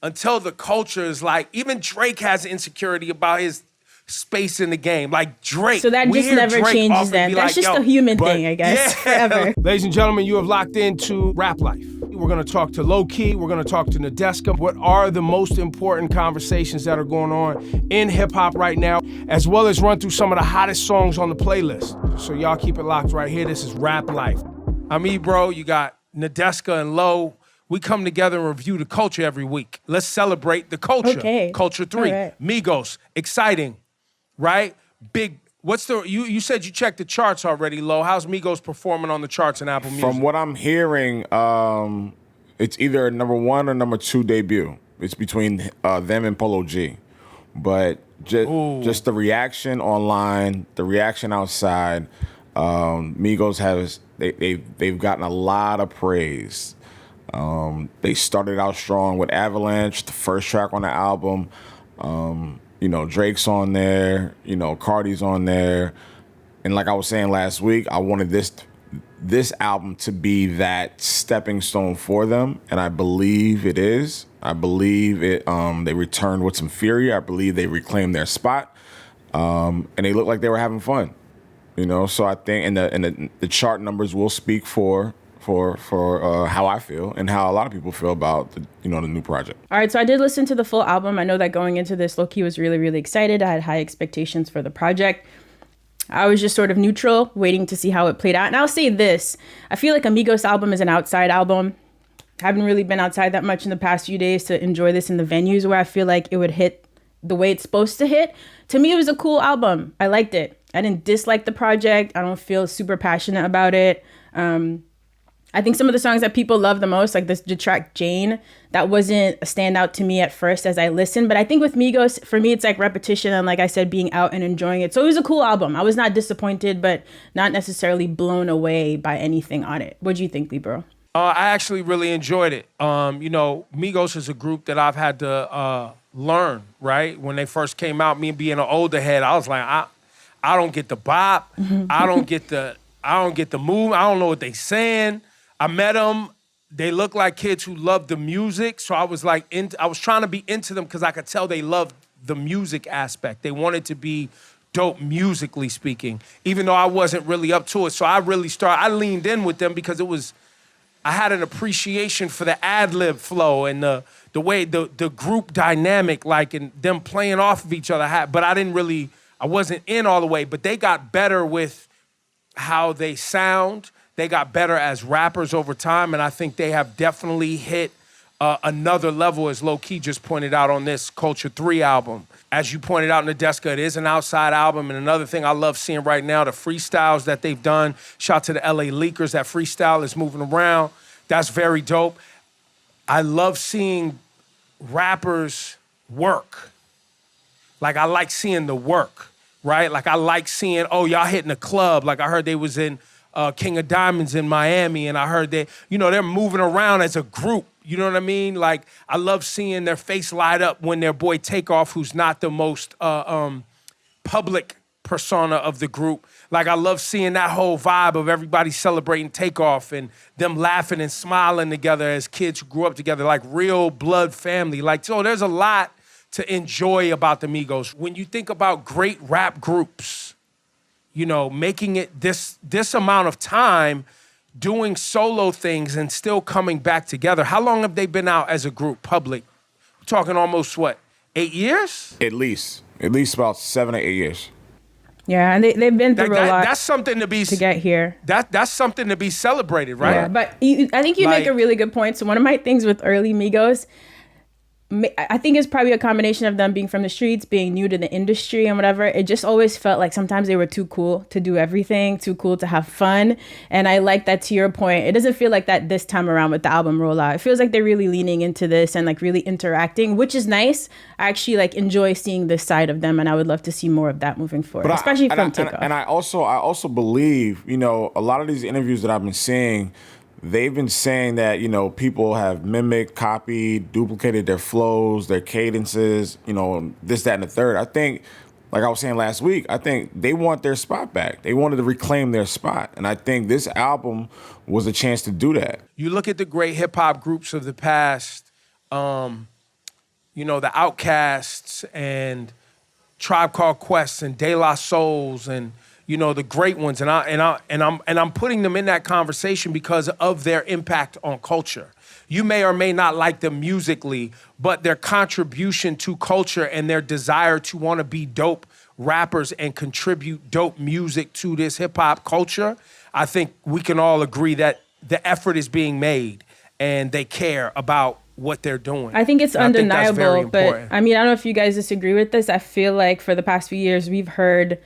until the culture is like, even Drake has insecurity about his space in the game. Like Drake. So that just never changes that. That's just a human thing, I guess, forever. Ladies and gentlemen, you have locked into Rap Life. We're going to talk to Low Key. We're going to talk to Nadeska. What are the most important conversations that are going on in hip-hop right now, as well as run through some of the hottest songs on the playlist. So y'all keep it locked right here. This is Rap Life. I'm Ebro. You got Nadeska and Low. We come together and review the culture every week. Let's celebrate the culture. Okay. Culture 3. Right. Migos. Exciting. Right? Big. What's the, you said you checked the charts already, Lo. How's Migos performing on the charts in Apple Music? From what I'm hearing, it's either a number 1 or number 2 debut. It's between them and Polo G. But just the reaction online, the reaction outside, Migos they've gotten a lot of praise. They started out strong with Avalanche, the first track on the album. Drake's on there, Cardi's on there. And like I was saying last week, I wanted this album to be that stepping stone for them, and I believe it is. I believe it. They returned with some fury. I believe they reclaimed their spot, and they looked like they were having fun. So I think, and the chart numbers will speak for how I feel and how a lot of people feel about the new project. All right, so I did listen to the full album. I know that going into this, Low-key was really, really excited. I had high expectations for the project. I was just sort of neutral, waiting to see how it played out. And I'll say this, I feel like a Migos album is an outside album. Haven't really been outside that much in the past few days to enjoy this in the venues where I feel like it would hit the way it's supposed to hit. To me, it was a cool album. I liked it. I didn't dislike the project. I don't feel super passionate about it. I think some of the songs that people love the most, like the track Jane, that wasn't a standout to me at first as I listened. But I think with Migos, for me, it's like repetition and, like I said, being out and enjoying it. So it was a cool album. I was not disappointed, but not necessarily blown away by anything on it. What do you think, Libro? I actually really enjoyed it. Migos is a group that I've had to learn, right? When they first came out, me being an older head, I was like, I don't get the bop. I don't get the move. I don't know what they saying. I met them. They look like kids who love the music. So I was like, I was trying to be into them because I could tell they loved the music aspect. They wanted to be dope musically speaking, even though I wasn't really up to it. So I leaned in with them because I had an appreciation for the ad-lib flow and the way the group dynamic, like, and them playing off of each other. But I wasn't in all the way, but they got better with how they sound. They got better as rappers over time, and I think they have definitely hit another level, as Low Key just pointed out on this Culture 3 album. As you pointed out, Nadeska, it is an outside album, and another thing I love seeing right now, the freestyles that they've done. Shout out to the LA Leakers. That freestyle is moving around. That's very dope. I love seeing rappers work. Like, I like seeing the work, right? Like, I like seeing, y'all hitting a club. Like, I heard they was in King of Diamonds in Miami, and I heard they're moving around as a group. You know what I mean? Like, I love seeing their face light up when their boy Takeoff, who's not the most public persona of the group. Like, I love seeing that whole vibe of everybody celebrating Takeoff and them laughing and smiling together as kids who grew up together, like real blood family. Like, so there's a lot to enjoy about the Migos. When you think about great rap groups, making it this amount of time, doing solo things and still coming back together. How long have they been out as a group, public? We're talking almost, 8 years? At least about 7 or 8 years. Yeah, and they've been through a lot. That's something to get here. That's something to be celebrated, right? Yeah, but I think you make a really good point. So one of my things with early Migos, I think it's probably a combination of them being from the streets, being new to the industry and whatever. It just always felt like sometimes they were too cool to do everything, too cool to have fun. And I like that, to your point. It doesn't feel like that this time around with the album rollout. It feels like they're really leaning into this and like really interacting, which is nice. I actually enjoy seeing this side of them, and I would love to see more of that moving forward, especially from Takeoff. And I also believe, a lot of these interviews that I've been seeing, they've been saying that, people have mimicked, copied, duplicated their flows, their cadences, this, that, and the third. I think, like I was saying last week, I think they want their spot back. They wanted to reclaim their spot. And I think this album was a chance to do that. You look at the great hip-hop groups of the past, you know, the Outcasts and Tribe Called Quest and De La Souls and, you know, the great ones, and I'm putting them in that conversation because of their impact on culture. You may or may not like them musically, but their contribution to culture and their desire to want to be dope rappers and contribute dope music to this hip hop culture, I think we can all agree that the effort is being made and they care about what they're doing. I think it's undeniable, but I I mean, I don't know if you guys disagree with this. I feel like for the past few years, we've heard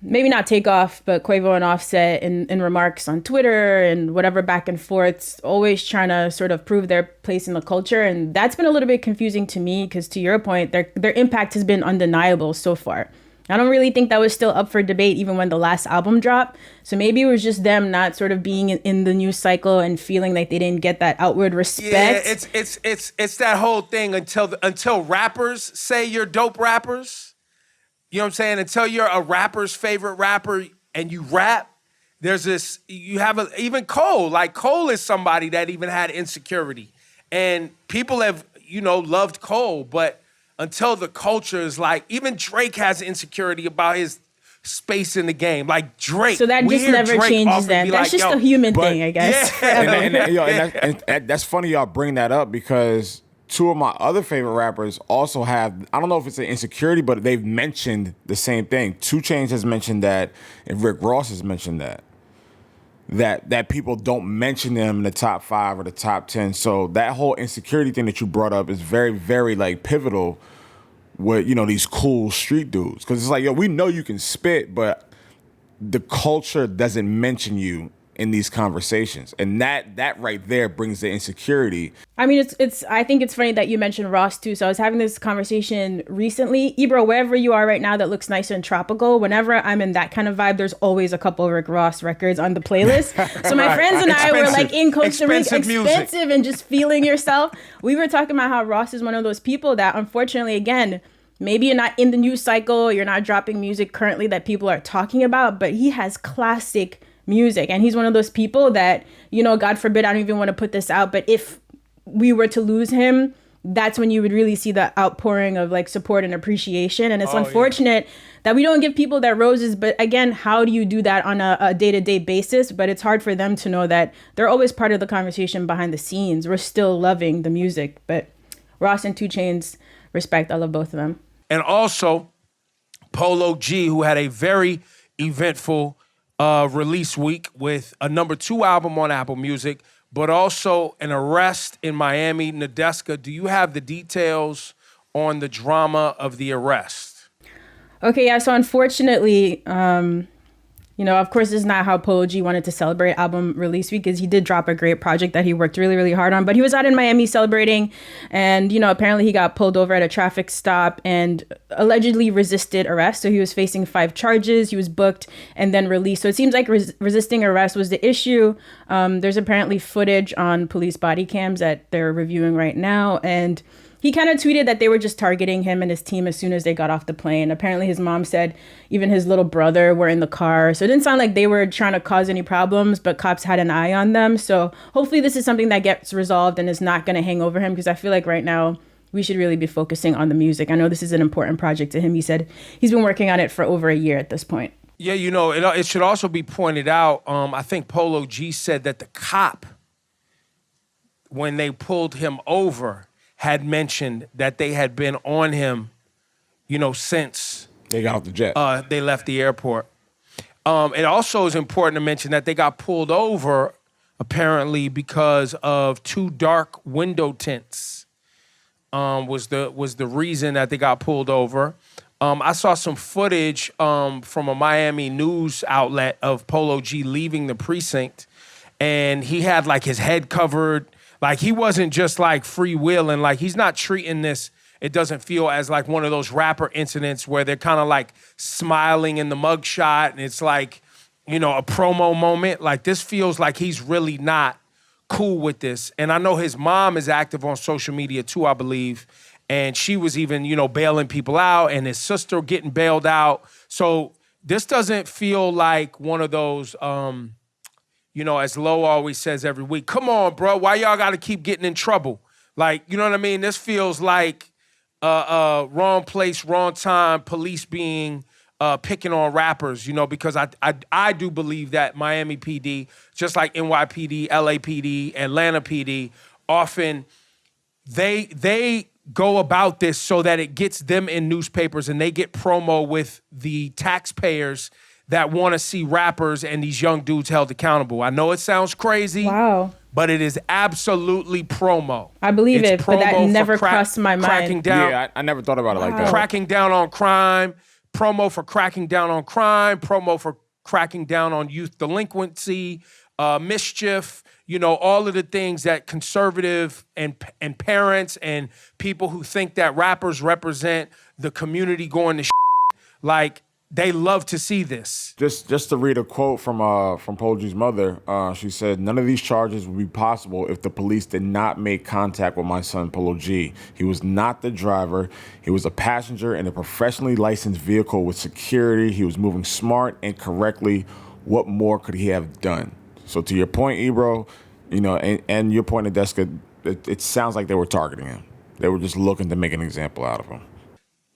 maybe not Takeoff, but Quavo and Offset in remarks on Twitter and whatever back and forths, always trying to sort of prove their place in the culture. And that's been a little bit confusing to me because, to your point, their impact has been undeniable so far. I don't really think that was still up for debate even when the last album dropped. So maybe it was just them not sort of being in the news cycle and feeling like they didn't get that outward respect. Yeah, it's that whole thing until rappers say you're dope rappers. You know what I'm saying? Until you're a rapper's favorite rapper and you rap, there's this, you have even Cole. Like Cole is somebody that even had insecurity. And people have, you know, loved Cole, but until the culture is like, even Drake has insecurity about his space in the game. Like Drake. So that just never changes then. That's just a human thing, I guess. Yeah. And that's funny y'all bring that up because two of my other favorite rappers also have, I don't know if it's an insecurity, but they've mentioned the same thing. 2 Chainz has mentioned that, and Rick Ross has mentioned that. That people don't mention them in the top 5 or the top 10. So that whole insecurity thing that you brought up is very, very like pivotal with, you know, these cool street dudes. Because it's like, yo, we know you can spit, but the culture doesn't mention you in these conversations. And that right there brings the insecurity. I mean, I think it's funny that you mentioned Ross too. So I was having this conversation recently. Ebro, wherever you are right now that looks nice and tropical, whenever I'm in that kind of vibe, there's always a couple of Rick Ross records on the playlist. So my friends and I were like in Costa Rica, expensive and just feeling yourself. We were talking about how Ross is one of those people that unfortunately, again, maybe you're not in the news cycle, you're not dropping music currently that people are talking about, but he has classic music. And he's one of those people that, you know, God forbid, I don't even want to put this out, but if we were to lose him, that's when you would really see the outpouring of like support and appreciation. And it's unfortunate that we don't give people their roses. But again, how do you do that on a day-to-day basis? But it's hard for them to know that they're always part of the conversation behind the scenes. We're still loving the music. But Ross and 2 Chainz, respect. I love both of them. And also Polo G, who had a very eventful release week with a #2 album on Apple Music, but also an arrest in Miami. Nadeska, do you have the details on the drama of the arrest? Okay, yeah, so unfortunately, you know, of course, this is not how Polo G wanted to celebrate album release week, because he did drop a great project that he worked really, really hard on. But he was out in Miami celebrating, and, you know, apparently he got pulled over at a traffic stop and allegedly resisted arrest. So he was facing 5 charges. He was booked and then released. So it seems like resisting arrest was the issue. There's apparently footage on police body cams that they're reviewing right now. And he kind of tweeted that they were just targeting him and his team as soon as they got off the plane. Apparently his mom said even his little brother were in the car. So it didn't sound like they were trying to cause any problems, but cops had an eye on them. So hopefully this is something that gets resolved and is not going to hang over him, because I feel like right now we should really be focusing on the music. I know this is an important project to him. He said he's been working on it for over a year at this point. Yeah, you know, it should also be pointed out, I think Polo G said that the cop, when they pulled him over, had mentioned that they had been on him, you know, since they got off the jet. They left the airport. It also is important to mention that they got pulled over apparently because of 2 dark window tints. Was the reason that they got pulled over. I saw some footage from a Miami news outlet of Polo G leaving the precinct, and he had like his head covered. Like, he wasn't just like freewheeling. Like, he's not treating this, it doesn't feel as like one of those rapper incidents where they're kind of like smiling in the mugshot and it's like, you know, a promo moment. Like, this feels like he's really not cool with this. And I know his mom is active on social media too, I believe. And she was even, you know, bailing people out, and his sister getting bailed out. So this doesn't feel like one of those, you know, as Lo always says every week, come on, bro, why y'all got to keep getting in trouble? Like, you know what I mean? This feels like wrong place, wrong time, police being picking on rappers, because I do believe that Miami PD, just like NYPD, LAPD, Atlanta PD, often they go about this so that it gets them in newspapers and they get promo with the taxpayers that want to see rappers and these young dudes held accountable. I know it sounds crazy. Wow. But it is absolutely promo. I believe it's it, but that never crossed my mind. Cracking down. Yeah, I never thought about it like that. Cracking down on crime, promo for cracking down on crime, promo for cracking down on youth delinquency, mischief, all of the things that conservative and parents and people who think that rappers represent the community going to like, they love to see this. Just to read a quote from Polo G's mother, she said, "None of these charges would be possible if the police did not make contact with my son, Polo G. He was not the driver. He was a passenger in a professionally licensed vehicle with security. He was moving smart and correctly. What more could he have done?" So to your point, Ebro, and your point, Nadeska, it sounds like they were targeting him. They were just looking to make an example out of him.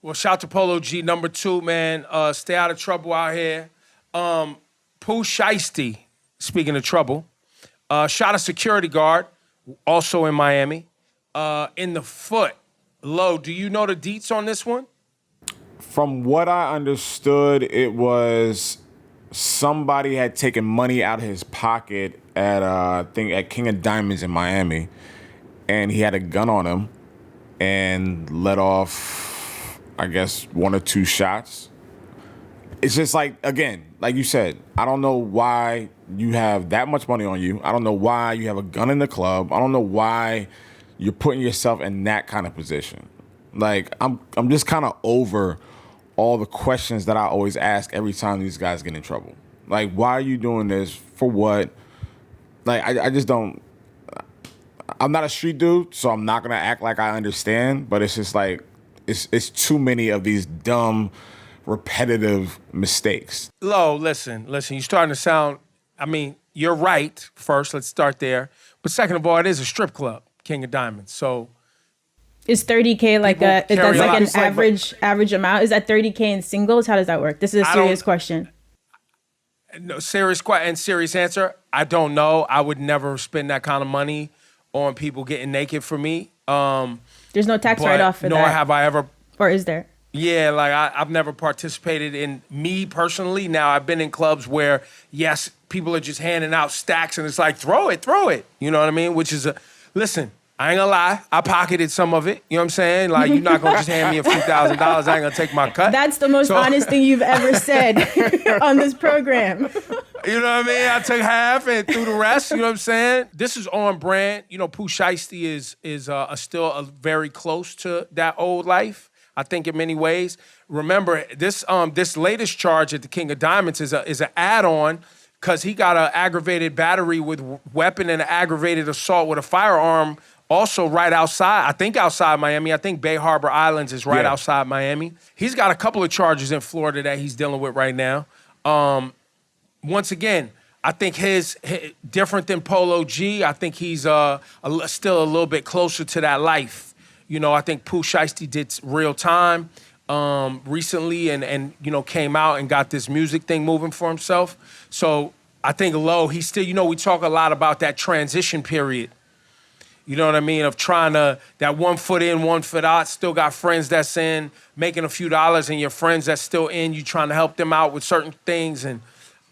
Well, shout to Polo G, number 2, man. Stay out of trouble out here. Pooh Shiesty, speaking of trouble, shot a security guard, also in Miami, in the foot. Lo, do you know the deets on this one? From what I understood, it was somebody had taken money out of his pocket at King of Diamonds in Miami, and he had a gun on him and let off, I guess, 1 or 2 shots. It's just like, again, like you said, I don't know why you have that much money on you. I don't know why you have a gun in the club. I don't know why you're putting yourself in that kind of position. Like, I'm just kind of over all the questions that I always ask every time these guys get in trouble. Like, why are you doing this? For what? Like, I just don't. I'm not a street dude, so I'm not going to act like I understand, but it's just like, it's too many of these dumb, repetitive mistakes. Lo, listen, you're starting to sound, you're right, first, let's start there. But second of all, it is a strip club, King of Diamonds, so. Is 30K like that's an average amount? Is that 30K in singles? How does that work? This is a serious question. No, serious answer, I don't know. I would never spend that kind of money on people getting naked for me. There's no tax write-off for that. Nor have I ever. Or is there? Yeah, like I've never participated in, me personally. Now, I've been in clubs where, yes, people are just handing out stacks and it's like, throw it. You know what I mean? Which is listen, I ain't gonna lie, I pocketed some of it. You know what I'm saying? Like, you're not gonna just hand me a few $1,000s. I ain't gonna take my cut. That's the most honest thing you've ever said on this program. You know what I mean? I took half and threw the rest. You know what I'm saying? This is on brand. Pooh Shiesty is still very close to that old life, I think, in many ways. Remember, this latest charge at the King of Diamonds is an add-on because he got an aggravated battery with weapon and an aggravated assault with a firearm also right outside, I think outside Miami. I think Bay Harbor Islands is right outside Miami. He's got a couple of charges in Florida that he's dealing with right now. Once again, I think his different than Polo G. I think he's still a little bit closer to that life. I think Pooh Shiesty did real time recently and came out and got this music thing moving for himself. So I think Lo, he's still, we talk a lot about that transition period. You know what I mean? Of trying to, that 1 foot in, 1 foot out, still got friends that's in, making a few dollars, and your friends that's still in, you trying to help them out with certain things. And,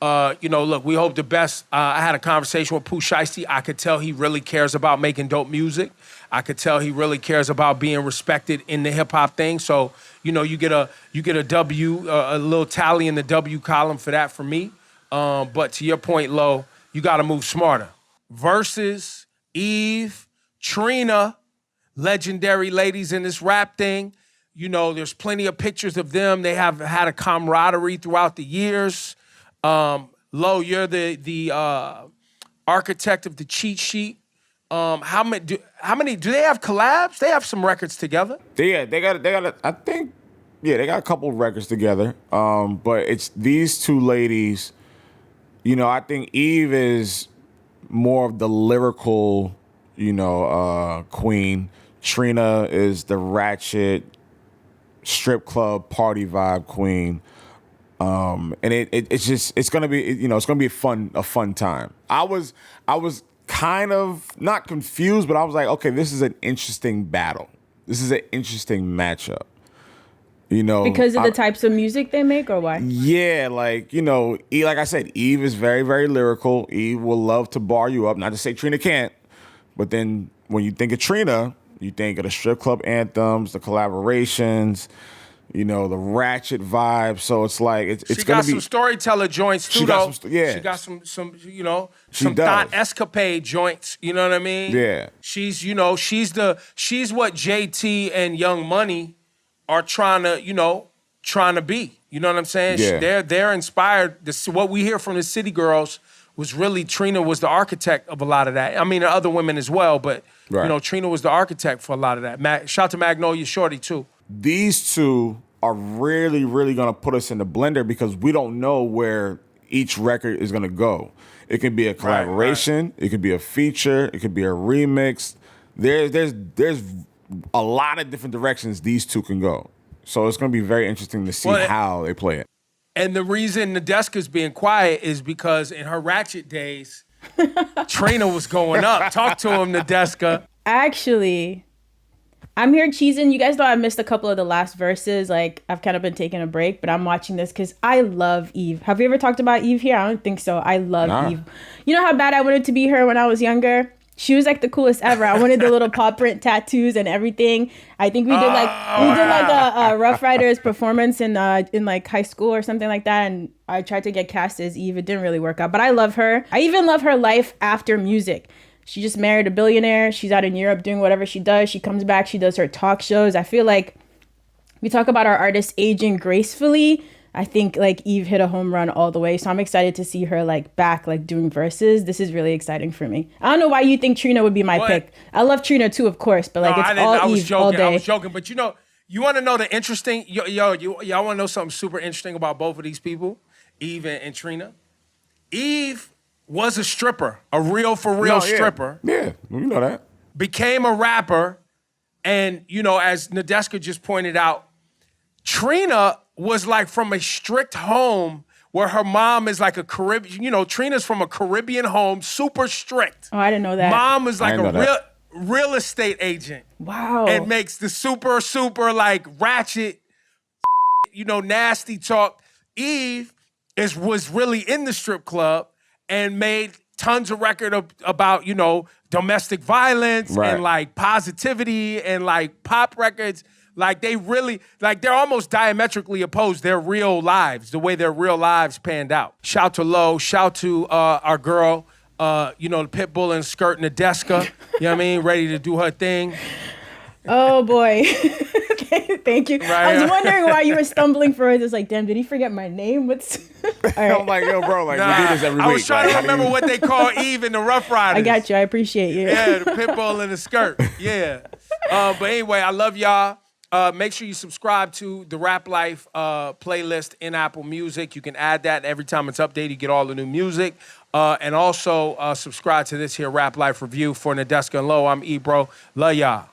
look, we hope the best. I had a conversation with Pooh Shiesty. I could tell he really cares about making dope music. I could tell he really cares about being respected in the hip hop thing. So, you get a W, a little tally in the W column for that for me. But to your point, Lo, you got to move smarter. Versus Eve, Trina, legendary ladies in this rap thing. There's plenty of pictures of them. They have had a camaraderie throughout the years. Lo, you're the architect of the cheat sheet. How many do they have collabs? They have some records together. They got a couple of records together. But it's these two ladies. I think Eve is more of the lyrical, queen. Trina is the ratchet, strip club party vibe queen. And it's gonna be, it's gonna be a fun time. I was kind of not confused, but I was like, okay, this is an interesting battle. This is an interesting matchup. Because of the types of music they make, or why? Yeah, like like I said, Eve is very, very lyrical. Eve will love to bar you up. Not to say Trina can't, but then when you think of Trina, you think of the strip club anthems, the collaborations, the ratchet vibe. So it's like it's she gonna got be some storyteller joints too. She got some, yeah. She got some She some does. thought escapade joints. You know what I mean? Yeah. She's she's what JT and Young Money are trying to be. You know what I'm saying? Yeah. They're inspired. What we hear from the City Girls was really Trina was the architect of a lot of that. I mean, other women as well, but Right. Trina was the architect for a lot of that. Shout out to Magnolia Shorty too. These two are really, really gonna put us in the blender because we don't know where each record is gonna go. It could be a collaboration, It could be a feature, it could be a remix. There's a lot of different directions these two can go. So it's gonna be very interesting to see how they play it. And the reason Nadeska's being quiet is because in her ratchet days, Trina was going up. Talk to him, Nadeska. Actually, I'm here cheesing. You guys know I missed a couple of the last verses. Like, I've kind of been taking a break, but I'm watching this because I love Eve. Have you ever talked about Eve here? I don't think so. I love Eve. You know how bad I wanted to be her when I was younger? She was like the coolest ever. I wanted the little paw print tattoos and everything. I think we did like a Rough Riders performance in like high school or something like that. And I tried to get cast as Eve. It didn't really work out, but I love her. I even love her life after music. She just married a billionaire. She's out in Europe doing whatever she does. She comes back. She does her talk shows. I feel like we talk about our artists aging gracefully. I think like Eve hit a home run all the way. So I'm excited to see her like back, like doing verses. This is really exciting for me. I don't know why you think Trina would be my pick. I love Trina too, of course, but like Eve all day. I was joking, but you want to know the interesting, y'all want to know something super interesting about both of these people, Eve and Trina? Eve was a stripper, a real for real stripper. Yeah, you know that. Became a rapper, and as Nadeska just pointed out, Trina was like from a strict home where her mom is like a Caribbean, Trina's from a Caribbean home, super strict. Oh, I didn't know that. Mom is like a real estate agent. Wow. And makes the super like ratchet, nasty talk. Eve was really in the strip club and made tons of record about, domestic violence and like positivity and like pop records. Like they really, like they're almost diametrically opposed. Their real lives, the way their real lives panned out. Shout to Lo, shout to our girl, the pit bull and skirt Nadeska. You know what I mean? Ready to do her thing. Oh boy. Okay, thank you. Right. I was wondering why you were stumbling for it. It's like, damn, did he forget my name? What's all right. I'm like, yo, bro, like we do this every week. I was trying to remember what they call Eve in the Rough Riders. I got you. I appreciate you. Yeah, the pit bull and the skirt. Yeah. But anyway, I love y'all. Make sure you subscribe to the Rap Life playlist in Apple Music. You can add that every time it's updated. You get all the new music. And also subscribe to this here Rap Life review for Nadeska and Lo. I'm Ebro. Love y'all.